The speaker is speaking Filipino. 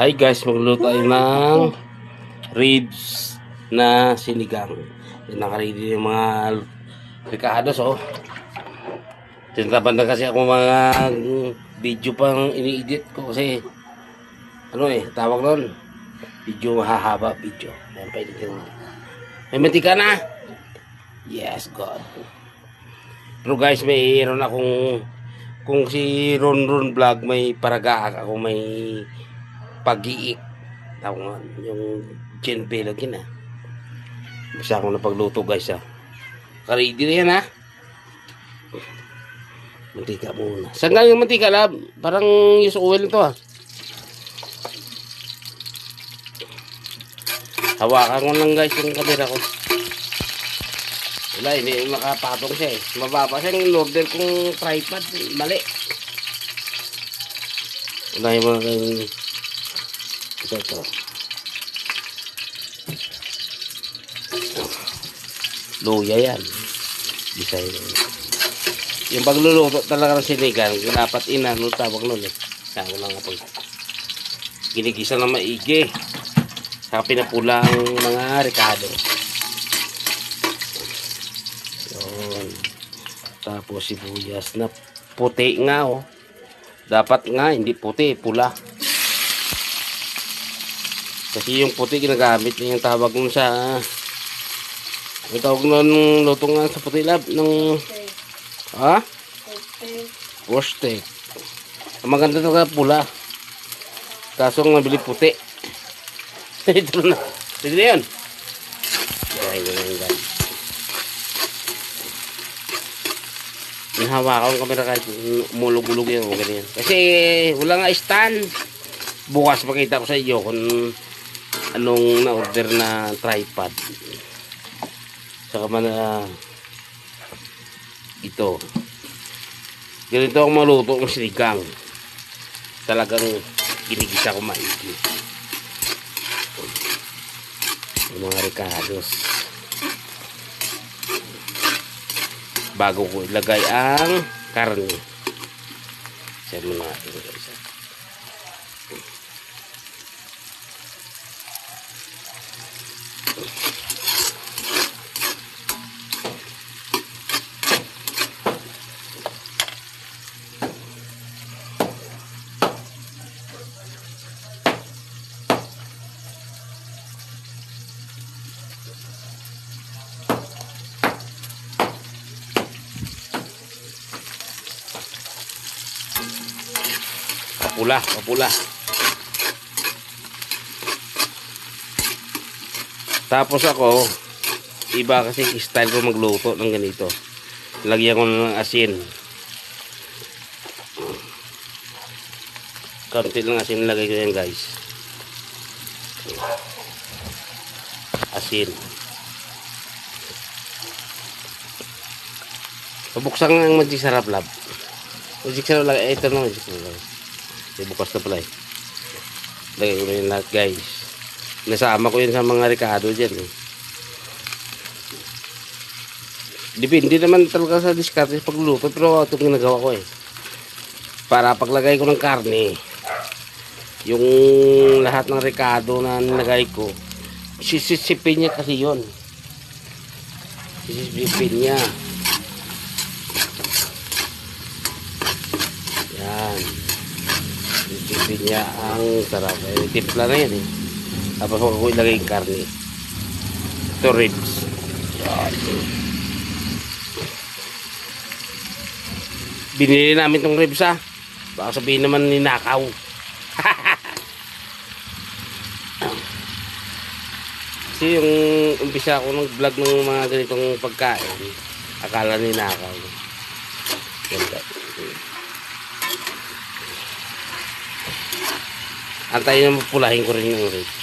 Hi guys, magluluto tayo ng ribs na sinigang. Nakaready yung mga ricados, oh. Tinatapan na kasi ako mga video pang ini-edit ko kasi tawag nun, video mahahaba video. Ayan, pwede ko. May mantika na. Yes, God. Pero guys, mayroon akong, kung si Ron Vlog may paragaak ako, may pag-iik. Tawag yung chinpe lagi na. Basta akong napagluto guys, ha. Ready na yan, ha. Mantika muna. Saan galing yung mantika, lab? Parang use oil ito, ha. Hawakan ko lang guys yung camera ko. Wala, hindi makapatong siya, eh. Mababa siya yung order kong tripod. Mali. Wala yung mga kayong ito. Luya yan. Design. Yung pagluluto talaga ng sinigang, dapat inano tawag nun, eh. Kaya lang nga pag ginigisa na maigi. Saka pinapula ang mga ricado. Yun. Tapos sibuyas na puti nga, oh. Dapat nga hindi puti, pula. Kasi yung puti ginagamit niya yung tawag nun sa yung tawag nun luto nga sa puti, lab ng roasted. Ang maganda talaga pula, kaso ang nabili puti. Ito na, sige na yun. Hinahawakan ko kamera kahit umulog-ulog yun, ganyan. Kasi wala nga stand. Bukas makita ko sa iyo kung anong na-order na tripod. Saka man ito. Ganito ako maluto ng sinigang. Talagang ginigisa ko maigi. Yung mga ricados. Bago ko ilagay ang karne. Sabi mo natin guys. Papula. Tapos ako, iba kasi style ko magluto ng ganito. Lagyan ko ng asin. Konti lang asin lagay ko yan guys. Asin. Pabuksan nga ang magic sarap, lab. Magic sarap lagay. Ito na magic sarap. Bukas na pala, eh. Lagay ko na yun lahat guys. Nasama ko yun sa mga ricado dyan, eh. Depende naman talaga sa diskarte sa pagluluto, pero ito ginagawa ko, eh. Para paglagay ko ng karne, yung lahat ng ricado na nilagay ko, sisipin niya kasi yun. Sisipin niya. Yan. Sisipin niya ang sarap. Timpla na yan, eh. Tapos ako ilagay yung karne. Ito ribs. Yan. Binili namin tong ribs, ha. Baka sabihin naman ninakaw. Kasi yung umpisa ako ng vlog ng mga ganitong pagkain, akala ninakaw. Yan. Antayin na mapulahin ko rin yung ribs.